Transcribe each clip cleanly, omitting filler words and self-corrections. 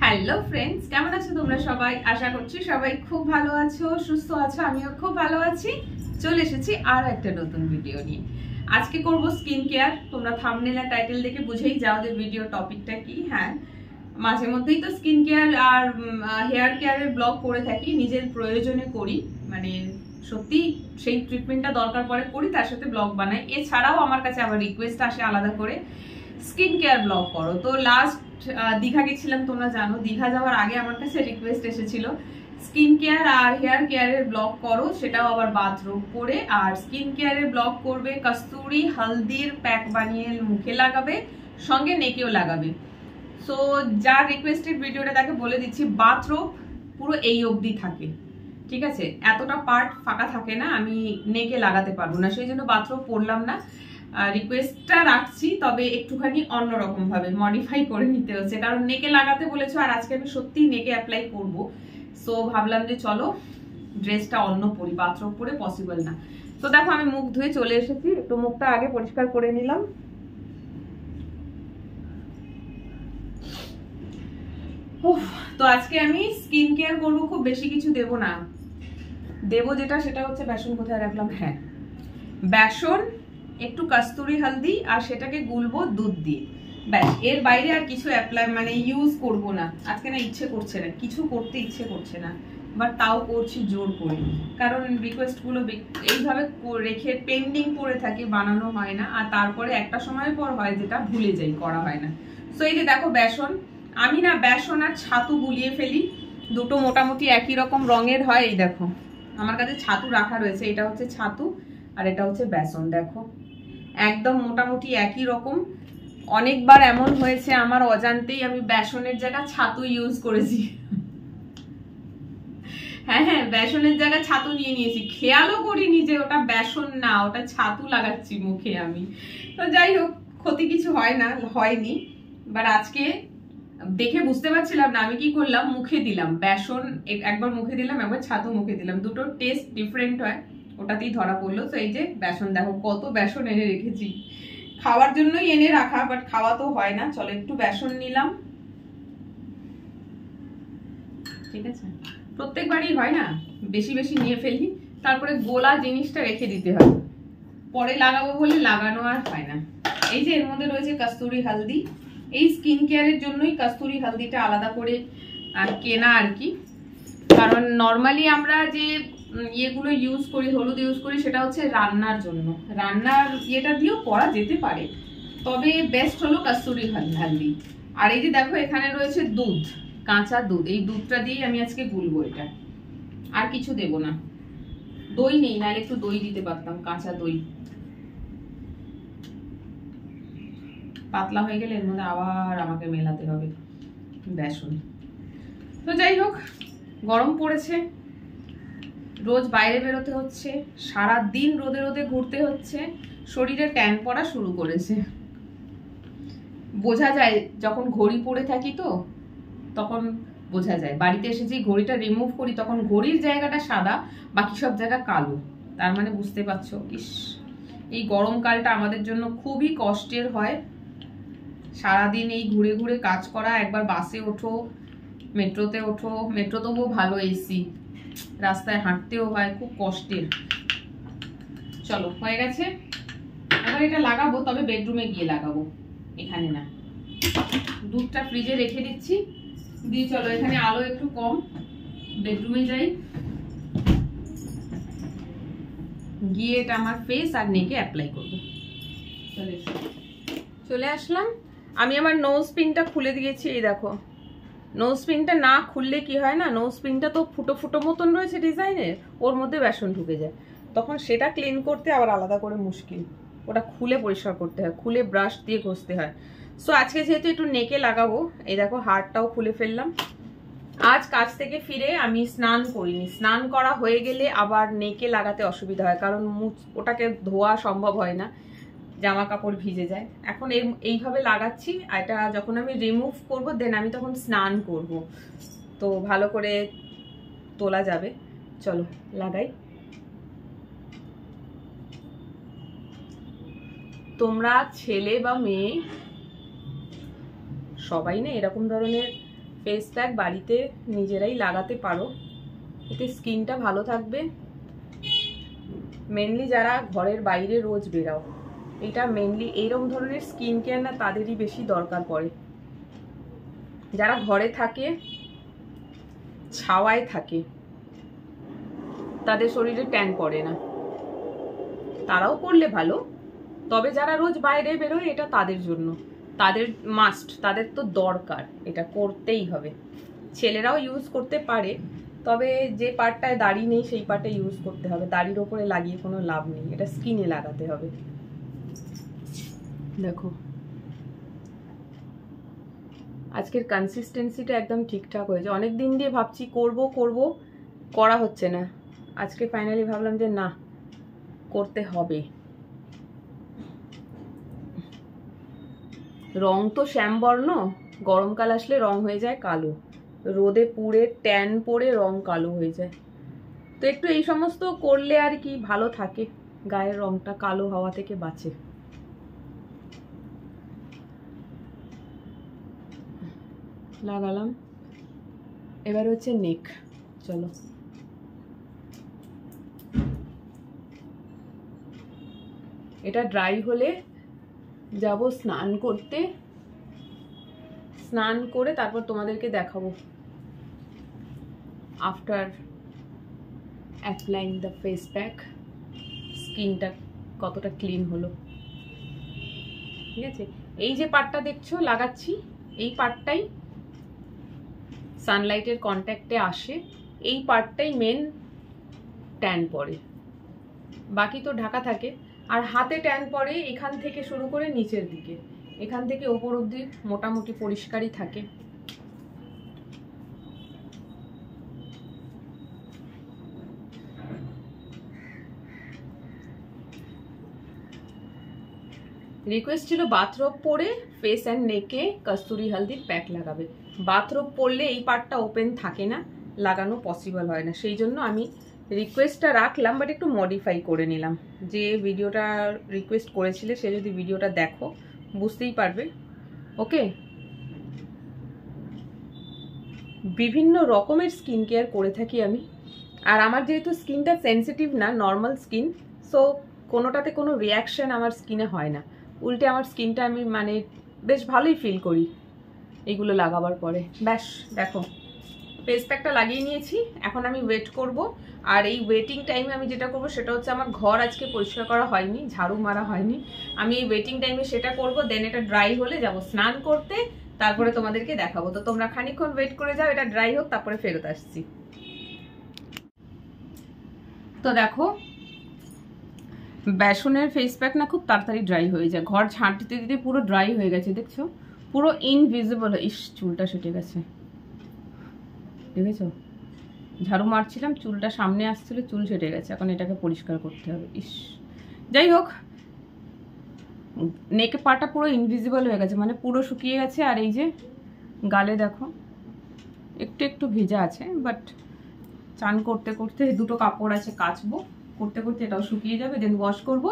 Hello friends, কেমন আছো তোমরা সবাই? আশা করছি সবাই খুব ভালো আছো, সুস্থ আছো। আমিও খুব ভালো আছি। চলে এসেছি আর একটা নতুন ভিডিও নিয়ে। আজকে করব স্কিন কেয়ার। তোমরা থাম্বনেল আর টাইটেল দেখে বুঝেই যাও যে ভিডিও টপিকটা কি। হ্যাঁ, মাঝে মধ্যেই তো স্কিন কেয়ার আর হেয়ার কেয়ারের ব্লগ করে থাকি, নিজের প্রয়োজনে করি। মানে সত্যি সেই ট্রিটমেন্টটা দরকার পড়ে করি, তার সাথে ব্লগ বানাই। এছাড়াও আমার কাছে আবার রিকোয়েস্ট আসে আলাদা করে স্কিন কেয়ার ব্লগ করো। তো লাস্ট দীঘা গেছিলাম, তোমরা জানো। দীঘা যাওয়ার আগে আমার কাছে রিকোয়েস্ট এসেছিল স্কিন কেয়ার আর হেয়ার কেয়ারের ব্লগ করো, সেটাও আবার বাথরুম করে। আর স্কিন কেয়ারের ব্লগ করবে কস্তুরি হলদির প্যাক বানিয়ে মুখে লাগাবে, সঙ্গে নেকেও লাগাবে। সো যার রিকোয়েস্টেড ভিডিওটা তাকে বলে দিচ্ছি, বাথরুম পুরো এই অবধি থাকে, ঠিক আছে? এতটা পার্ট ফাঁকা থাকে না, আমি নেকে লাগাতে পারবো না, সেই জন্য বাথরুম পরলাম না। রিকোয়েস্টটা রাখছি, তবে একটুখানি অন্যরকম ভাবে মডিফাই করে নিতে হচ্ছে, কারণ নেকে লাগাতে বলেছো আর আজকে আমি সত্যিই নেকে অ্যাপ্লাই করব। সো ভাবলাম যে চলো ড্রেসটা অন্য পরি, বাথরুম পরে পসিবল না। তো দেখো আমি মুখ ধুয়ে চলে এসেছি, একটু মুখটা আগে পরিষ্কার করে নিলাম। তো আজকে আমি স্কিন কেয়ার করবো, খুব বেশি কিছু দেব না। দেবো যেটা, সেটা হচ্ছে বেসন। কোথায় রাখলাম? হ্যাঁ, বেসন, একটু কস্তুরি হলদি, আর সেটাকে গুলবো দুধ দিয়ে। ব্যাস, এর বাইরে আর কিছু অ্যাপ্লাই মানে ইউজ করব না। আজকে না ইচ্ছে করছে না, কিছু করতে ইচ্ছে করছে না, বাট তাও করছি জোর করে, কারণ রিকোয়েস্টগুলো এইভাবে রেখে পেন্ডিং পড়ে থাকে, বানানো হয় না। আর তারপরে একটা সময় পর হয় যেটা ভুলে যাই, করা হয় না। সো এই যে দেখো বেসন, আমি না বেসন আর ছাতু গুলিয়ে ফেলি, দুটো মোটামুটি একই রকম রঙের হয়। এই দেখো আমার কাছে ছাতু রাখা রয়েছে, এটা হচ্ছে ছাতু আর এটা হচ্ছে বেসন। দেখো একদম মোটামুটি একই রকম। অনেকবার এমন হয়েছে আমার অজান্তেই আমি বেসনের জায়গায় ছাতু ইউজ করেছি। হ্যাঁ, বেসনের জায়গায় ছাতু নিয়ে নিয়েছি, খেয়ালও করিনি যে ওটা বেসন না, ওটা ছাতু লাগাচ্ছি মুখে আমি। তো যাই হোক, ক্ষতি কিছু হয় না, হয়নি। বাট আজকে দেখে বুঝতে পারছিলাম না, আমি কি করলাম, মুখে দিলাম বেসন, একবার মুখে দিলাম, একবার ছাতু মুখে দিলাম, দুটো টেস্ট ডিফারেন্ট হয়, ওটাতেই ধরা পড়লো। তো এই যে বেসন, দেখো কত বেসন এনে রেখেছি, খাওয়ার জন্যই এনে রাখা, বাট খাওয়া তো হয় না। চলো একটু বেসন নিলাম, ঠিক আছে? প্রত্যেকবারই হয় না, বেশি বেশি নিয়ে ফেলি, তারপরে গোলা জিনিসটা রেখে দিতে হয়, পরে লাগাবো বলে লাগানো আর হয় না। এই যে এর মধ্যে রয়েছে কস্তুরি হলদি, এই স্কিন কেয়ারের জন্যই কস্তুরি হলদিটা আলাদা করে কেনা আর কি। কারণ নর্মালি আমরা যে ইয়েগুলো ইউজ করি, হলুদ ইউজ করি, সেটা হচ্ছে রান্নার জন্য, রান্নার ইয়েটা দিয়েও করা যেতে পারে, তবে বেস্ট হলো কস্তুরি হলদি। আর এই যে দেখো এখানে রয়েছে দুধ, কাঁচা দুধ, এই দুধটা দিয়ে আমি আজকে গুলবো এটা, আর কিছু দেব না। দই নেই, নাহলে একটু দই দিতে পারতাম, কাঁচা দই। পাতলা হয়ে গেলে এর মধ্যে আবার আমাকে মেলাতে হবে বেসন। তো যাই হোক, গরম পড়েছে, রোজ বাইরে বেরোতে হচ্ছে, সারা দিন রোদে রোদে ঘুরতে হচ্ছে, শরীরে ট্যান পড়া শুরু করেছে। বোঝা যায় যখন ঘড়ি পরে থাকি, তো তখন বোঝা যায়। বাড়িতে এসে যে ঘড়িটা রিমুভ করি, তখন ঘড়ির জায়গাটা সাদা, বাকি সব জায়গা কালো। তার মানে বুঝতে পারছো, ইস, এই গরমকালটা আমাদের জন্য খুবই কষ্টের হয়। সারাদিন এই ঘুরে ঘুরে কাজ করা, একবার বাসে ওঠো, মেট্রোতে ওঠো, মেট্রো তবুও ভালো, এসি, রাস্তায় হাঁটতেও হয়, খুব কষ্টের। চলো হয়ে গেছে, এবার এটা লাগাবো, তবে বেডরুমে গিয়ে লাগাবো, এখানে না। দুধটা ফ্রিজে রেখে দিচ্ছি, দিয়ে চলো, এখানে আলো একটু কম, বেডরুমে যাই, গিয়ে এটা আমার ফেস আর নেকে অ্যাপ্লাই করবো। চলে আসলাম, আমি আমার নোজ পিনটা খুলে দিয়েছি। এই দেখো, নোজ পিনটা না খুললে কি হয় না, নোজ পিনটা তো ফুটো ফুটো মতন রয়েছে ডিজাইনের, ওর মধ্যে বেসন ঢুকে যায়, তখন সেটা ক্লিন করতে আবার আলাদা করে মুশকিল, ওটা খুলে পরিষ্কার করতে হয়, খুলে ব্রাশ দিয়ে ঘষতে হয়। সো আজকে যেহেতু একটু নেকে লাগাবো, এই দেখো হারটাও খুলে ফেললাম। আজ কাজ থেকে ফিরে আমি স্নান করিনি, স্নান করা হয়ে গেলে আবার নেকে লাগাতে অসুবিধা হয়, কারণ ওটাকে ধোয়া সম্ভব হয় না, জামা কাপড় ভিজে যায়। এখন এইভাবে লাগাচ্ছি, এটা যখন আমি রিমুভ করব, দেন আমি তখন স্নান করব, তো ভালো করে তোলা যাবে। চলো লাগাই। তোমরা ছেলে বা মেয়ে সবাই না এরকম ধরনের ফেস প্যাক বাড়িতে নিজেরাই লাগাতে পারো, এতে স্কিনটা ভালো থাকবে। মেনলি যারা ঘরের বাইরে রোজ বেরাও, এটা মেনলি এইরকম ধরনের স্কিন কেয়ার না তাদেরই বেশি দরকার পড়ে। যারা ঘরে থাকে, ছাওয়ায় থাকে, তাদের শরীরে ট্যান পড়ে না, তারাও করলে ভালো। তবে যারা রোজ বাইরে বেরোয় এটা তাদের জন্য, তাদের মাস্ট, তাদের তো দরকার, এটা করতেই হবে। ছেলেরাও ইউজ করতে পারে, তবে যে পার্টটায় দাড়ি নেই সেই পার্টে ইউজ করতে হবে, দাড়ির ওপরে লাগিয়ে কোনো লাভ নেই, এটা স্কিনে লাগাতে হবে। দেখো আজকের কনসিস্টেন্সিটা একদম ঠিকঠাক হয়েছে। অনেক দিন দিয়ে ভাবছি করব করব, করা হচ্ছে না, আজকে ফাইনালি ভাবলাম যে না, করতে হবে। রং তো শ্যামবর্ণ, গরমকাল আসলে রং হয়ে যায় কালো, রোদে পুড়ে ট্যান পড়ে রং কালো হয়ে যায়। তো একটু এই সমস্ত করলে আর কি ভালো থাকে, গায়ের রংটা কালো হওয়া থেকে বাঁচে। লাগালাম, এবার হচ্ছে নেক। চলো এটা ড্রাই হলে যাব স্নান করতে, স্নান করে তারপর তোমাদেরকে দেখাবো after applying the face pack স্কিনটা কতটা ক্লিন হলো। ঠিক আছে, এই যে পার্টটা দেখছো লাগাচ্ছি, এই পার্টটাই সানলাইটের কন্ট্যাক্টে আসে, এই পার্টটাই মেন ট্যান পড়ে, বাকি তো ঢাকা থাকে। আর হাতে ট্যান পড়ে এখান থেকে শুরু করে নিচের দিকে, এখান থেকে ওপর অবধি মোটামুটি পরিষ্কারই থাকে। রিকোয়েস্ট ছিল বাথরোব পরে ফেস অ্যান্ড নেকে কস্তুরি হলদির প্যাক লাগাবে। বাথরোব পরলে এই পার্টটা ওপেন থাকে না, লাগানো পসিবল হয় না, সেই জন্য আমি রিকোয়েস্টটা রাখলাম, বাট একটু মডিফাই করে নিলাম। যে ভিডিওটা রিকোয়েস্ট করেছিলে সে যদি ভিডিওটা দেখো বুঝতেই পারবে। ওকে, বিভিন্ন রকমের স্কিন কেয়ার করে থাকি আমি, আর আমার যেহেতু স্কিনটা সেন্সিটিভ না, নর্মাল স্কিন, সো কোনোটাতে কোনো রিয়াকশান আমার স্কিনে হয় না, উল্টে আমার স্কিনটা আমি মানে বেশ ভালোই ফিল করি এইগুলো লাগাবার পরে। ব্যাস দেখো ফেস প্যাকটা লাগিয়ে নিয়েছি, এখন আমি ওয়েট করব। আর এই ওয়েটিং টাইমে আমি যেটা করব সেটা হচ্ছে, আমার ঘর আজকে পরিষ্কার করা হয়নি, ঝাড়ু মারা হয়নি, আমি এই ওয়েটিং টাইমে সেটা করব। দেন এটা ড্রাই হলে যাব স্নান করতে, তারপরে তোমাদেরকে দেখাবো। তো তোমরা খানিকক্ষণ ওয়েট করে যাও, এটা ড্রাই হোক, তারপরে ফেরত আসছি। তো দেখো বেসনের ফেস প্যাক না খুব তাড়াতাড়ি ড্রাই হয়ে যায়, ঘর ঝাঁট দিতে দিতে পুরো ড্রাই হয়ে গেছে, দেখছো পুরো ইনভিজিবল। ইস চুলটা সেটে গেছে, দেখেছো ঝাড়ু মারছিলাম, চুলটা সামনে আসছিল, চুল সেটে গেছে, এখন এটাকে পরিষ্কার করতে হবে। ইস যাই হোক, নেকে পাটা পুরো ইনভিজিবল হয়ে গেছে, মানে পুরো শুকিয়ে গেছে। আর এই যে গালে দেখো একটু একটু ভেজা আছে, বাট চান করতে করতে দুটো কাপড় আছে কাচবো, করতে করতে এটাও শুকিয়ে যাবে, দেন ওয়াশ করব।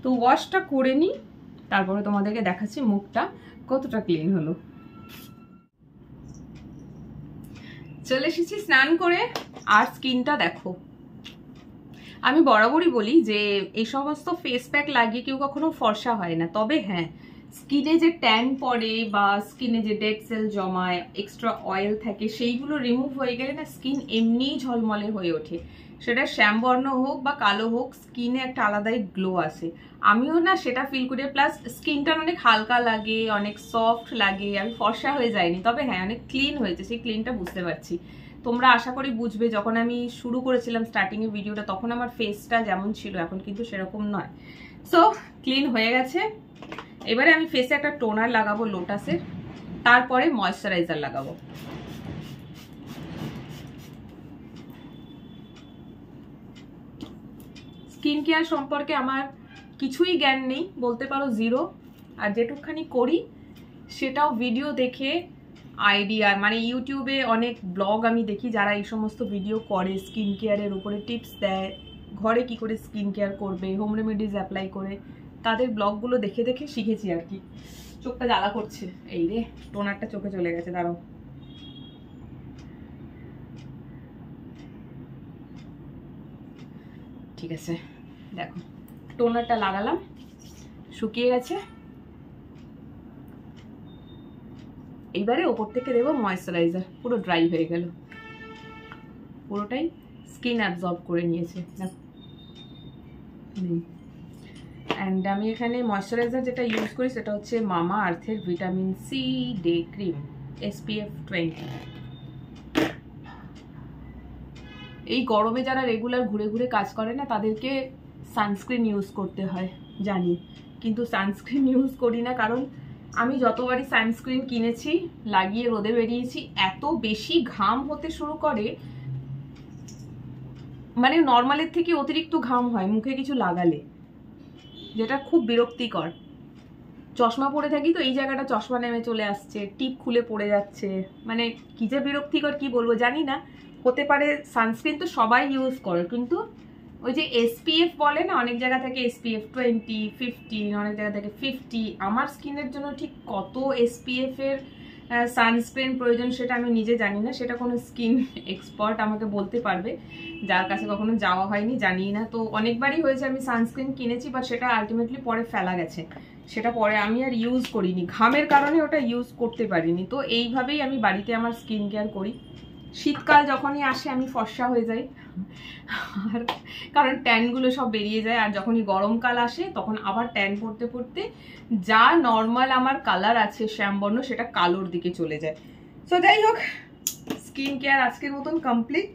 তো ওয়াশটা করে নিই, তারপরে তোমাদেরকে দেখাচ্ছি মুখটা কতটা ক্লিন হলো। চলে এসেছি স্নান করে, আর স্কিনটা দেখো। আমি বরাবরই বলি যে এই সমস্ত ফেস প্যাক লাগিয়ে কেউ কখনো ফর্সা হয় না, তবে হ্যাঁ স্কিনে যে ট্যান পড়ে বা স্কিনে যে ডেড সেল জমায়, এক্সট্রা অয়েল থাকে, সেইগুলো রিমুভ হয়ে গেলে না স্কিন এমনিই ঝলমলে হয়ে ওঠে। সেটা শ্যামবর্ণ হোক বা কালো হোক, স্কিনে একটা আলাদাই গ্লো আসে। আমিও না সেটা ফিল করি, প্লাস স্কিনটা অনেক হালকা লাগে, অনেক সফট লাগে, আমি ফর্সা হয়ে যাইনি, তবে হ্যাঁ অনেক ক্লিন হয়েছে, সেই ক্লিনটা বুঝতে পারছি। তোমরা আশা করি বুঝবে, যখন আমি শুরু করেছিলাম স্টার্টিংয়ে ভিডিওটা তখন আমার ফেসটা যেমন ছিল এখন কিন্তু সেরকম নয়। সো ক্লিন হয়ে গেছে। এবারে আমি ফেসে একটা টোনার লাগাবো লোটাসের, তারপরে ময়েশ্চারাইজার লাগাবো। স্কিন কেয়ার সম্পর্কে আমার কিছুই জ্ঞান নেই, বলতে পারো জিরো। আর যেটুকখানি করি সেটাও ভিডিও দেখে আইডিয়া, মানে ইউটিউবে অনেক ব্লগ আমি দেখি যারা এই সমস্ত ভিডিও করে, স্কিন কেয়ারের উপরে টিপস দেয়, ঘরে কি করে স্কিন কেয়ার করবে, হোম রেমেডিজ অ্যাপ্লাই করে, তাদের ব্লগগুলো দেখে দেখে শিখেছি আর কি। চোখটা জ্বালা করছে, এই রে টোনারটা চোখে চলে গেছে, দাঁড়াও। ঠিক আছে, দেখো টোনারটা লাগালাম, শুকিয়ে গেছে। এইবারে ওপর থেকে দেবো ময়েশ্চারাইজার, পুরো ড্রাই হয়ে গেল, পুরোটাই স্কিন অ্যাবজর্ব করে নিয়েছে। অ্যান্ড আমি এখানে ময়েশ্চারাইজার যেটা ইউজ করি সেটা হচ্ছে মামা আর্থের vitamin C day cream SPF 20। এই গরমে যারা রেগুলার ঘুরে ঘুরে কাজ করে না তাদেরকে সানস্ক্রিন ইউজ করতে হয় জানি, কিন্তু সানস্ক্রিন ইউজ করি না, কারণ আমি যতবারই সানস্ক্রিন কিনেছি লাগিয়ে রোদে বেরিয়েছি এত বেশি ঘাম হতে শুরু করে, মানে নর্মালের থেকে অতিরিক্ত ঘাম হয় মুখে কিছু লাগালে, যেটা খুব বিরক্তিকর। চশমা পরে থাকি তো এই জায়গাটা চশমা নেমে চলে আসছে, টিপ খুলে পড়ে যাচ্ছে, মানে কি যে বিরক্তিকর কি বলবো জানি না। হতে পারে সানস্ক্রিন তো সবাই ইউজ করে, কিন্তু ওই যে SPF বলে না, অনেক জায়গা থেকে SPF 20, 15, অনেক জায়গা থেকে 50। আমার স্কিনের জন্য ঠিক কত SPF এর সানস্ক্রিন প্রয়োজন সেটা আমি নিজে জানি না, সেটা কোনো স্কিন এক্সপার্ট আমাকে বলতে পারবে, যার কাছে কখনো যাওয়া হয়নি, জানি না। তো অনেকবারই হয়েছে আমি সানস্ক্রিন কিনেছি, বাট সেটা আলটিমেটলি পরে ফেলা গেছে, সেটা পরে আমি আর ইউজ করিনি, ঘামের কারণে ওটা ইউজ করতে পারিনি। তো এইভাবেই আমি বাড়িতে আমার স্কিন কেয়ার করি। শীতকাল যখনই আসে আমি ফর্সা হয়ে যাই, আর কারণ ট্যানগুলো সব বেরিয়ে যায়, আর যখনই গরমকাল আসে তখন আবার ট্যান পড়তে পড়তে যা নর্মাল আমার কালার আছে শ্যামবর্ণ সেটা কালোর দিকে চলে যায়। সো যাই হোক, স্কিন কেয়ার আজকের মতন কমপ্লিট।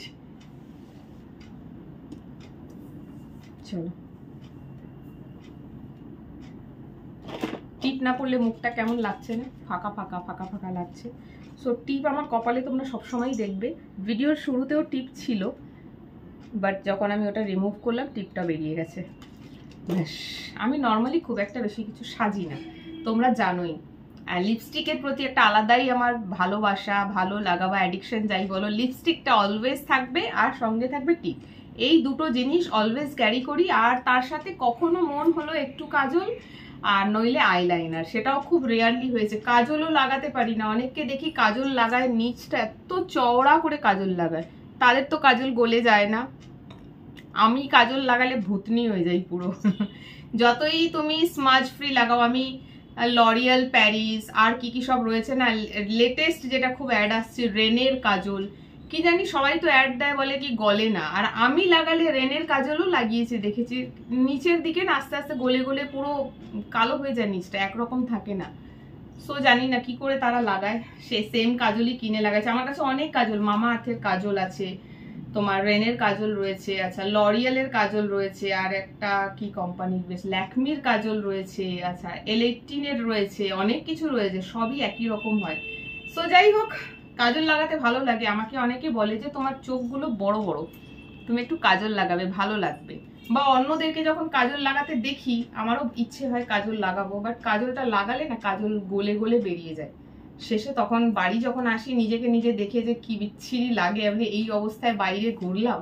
চলো, টিপ না পড়লে মুখটা কেমন লাগছে না, ফাঁকা ফাঁকা ফাঁকা ফাঁকা লাগছে। সো টিপ আমার কপালে তোমরা সবসময়ই দেখবে, ভিডিওর শুরুতেও টিপ ছিল, বাট যখন আমি ওটা রিমুভ করলাম টিপটা বেরিয়ে গেছে। ব্যাস, আমি নর্মালি খুব একটা বেশি কিছু সাজি না, তোমরা জানোই। আর লিপস্টিকের প্রতি একটা আলাদাই আমার ভালোবাসা, ভালো লাগা বা অ্যাডিকশন যাই বলো, লিপস্টিকটা অলওয়েজ থাকবে আর সঙ্গে থাকবে টিপ, এই দুটো জিনিস অলওয়েজ ক্যারি করি। আর তার সাথে কখনো মন হলো একটু কাজল, আর নইলে আইলাইনার, সেটাও খুব রেয়ারলি হয়েছে। কাজলও লাগাতে পারি না, অনেককে দেখি কাজল লাগায় নিচটা এত চওড়া করে কাজল লাগায়, তাদের তো কাজল গলে যায় না, আমি কাজল লাগালে ভূতনি হয়ে যাই পুরো। যতই তুমি স্মাজ ফ্রি লাগাও, আমি লরিয়াল, প্যারিস আর কি কি সব রয়েছে না, লেটেস্ট যেটা খুব অ্যাড আসছে রেনের কাজল, কি জানি সবাই তো অ্যাড দেয় বলে কি গলে না, আর আমি লাগালে রেনের কাজলও লাগিয়েছি দেখেছি, নিচের দিকে না আস্তে আস্তে গলে গলে পুরো কালো হয়ে যায়, নিচটা একরকম থাকে না। সো জানি না কি করে তারা লাগায়, সে সেম কাজলই কিনে লাগাচ্ছে। আমার কাছে অনেক কাজল, মামা আর্থের কাজল আছে, তোমার রেনের কাজল রয়েছে, আচ্ছা লরিয়ালের কাজল রয়েছে, আর একটা কি কোম্পানির বেশ ল্যাকমির কাজল রয়েছে, আচ্ছা L18 রয়েছে, অনেক কিছু রয়েছে, সবই একই রকম হয়। সো যাই হোক, কাজল লাগাতে ভালো লাগে। আমাকে অনেকে বলে যে তোমার চোখগুলো বড় বড়, তুমি একটু কাজল লাগাবে ভালো লাগবে, বা অন্যদেরকে যখন কাজল লাগাতে দেখি আমারও ইচ্ছে হয় কাজল লাগাবো, বাট কাজলটা লাগালে না কাজল গলে গলে বেরিয়ে যায় শেষে। তখন বাড়ি যখন আসি নিজেকে নিজে দেখে যে কি বিচ্ছিরি লাগে, আমি এই অবস্থায় বাইরে ঘুরলাম।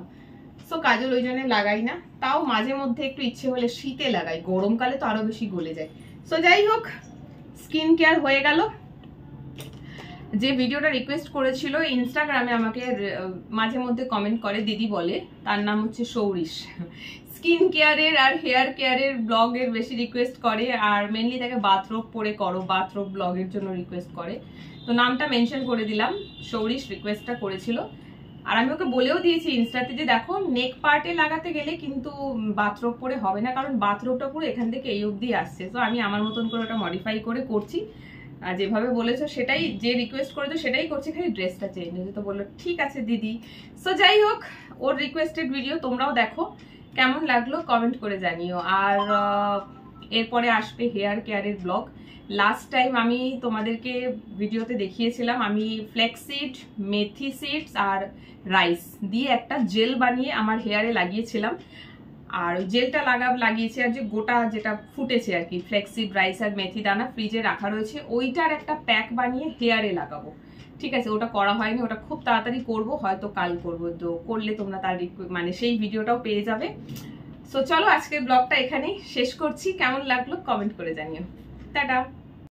সো কাজল ওই জন্য লাগাই না, তাও মাঝে মধ্যে একটু ইচ্ছে হলে শীতে লাগাই, গরমকালে তো আরো বেশি গলে যায়। সো যাই হোক, স্কিন কেয়ার হয়ে গেল। যে ভিডিওটা রিকোয়েস্ট করেছিল ইনস্টাগ্রামে, আমাকে মাঝে মধ্যে কমেন্ট করে দিদি বলে, তার নাম হচ্ছে সৌরিশ, স্কিন কেয়ারের আর হেয়ার কেয়ারের ব্লগের বেশি রিকোয়েস্ট করে, আর মেনলি তাকে বাথরোব পরে করো, বাথরোব ব্লগের জন্য রিকোয়েস্ট করে। তো নামটা মেনশন করে দিলাম, সৌরিশ রিকোয়েস্টটা করেছিল। আর আমি ওকে বলেও দিয়েছি ইনস্টাতে যে দেখো নেক পার্টে লাগাতে গেলে কিন্তু বাথরোব পরে হবে না, কারণ বাথরোবটা পুরো এখান থেকে এই অবধি আসছে। তো আমি আমার মতন করে ওটা মডিফাই করে করছি, আর যেভাবে বলেছো সেটাই, যে রিকোয়েস্ট করেছো সেটাই করছি, খালি ড্রেসটা চেঞ্জ হয়েছে। তো বললো ঠিক আছে দিদি। সো যাই হোক, ওর রিকোয়েস্টেড ভিডিও তোমরাও দেখো, কেমন লাগলো কমেন্ট করে জানিও। আর এরপরে আসবে হেয়ার কেয়ারের ব্লগ। লাস্ট টাইম আমি তোমাদেরকে ভিডিওতে দেখিয়েছিলাম আমি ফ্লেক্সিড, মেথি সিডস আর রাইস দিয়ে একটা জেল বানিয়ে আমার হেয়ারে লাগিয়েছিলাম। আর ওই জেলটা লাগিয়েছি, আর যে গোটা যেটা ফুটেছে আর কি ফ্লেক্সিড, রাইস আর মেথি দানা ফ্রিজে রাখা রয়েছে, ওইটার একটা প্যাক বানিয়ে হেয়ারে লাগাবো। ঠিক আছে, ওটা করা হয়নি, ওটা খুব তাড়াতাড়ি করব, হয়তো কাল করবো। তো করলে তোমরা তার মানে সেই ভিডিওটাও পেয়ে যাবে। সো চলো আজকের ব্লগটা এখানেই শেষ করছি, কেমন লাগলো কমেন্ট করে জানিও। টাটা।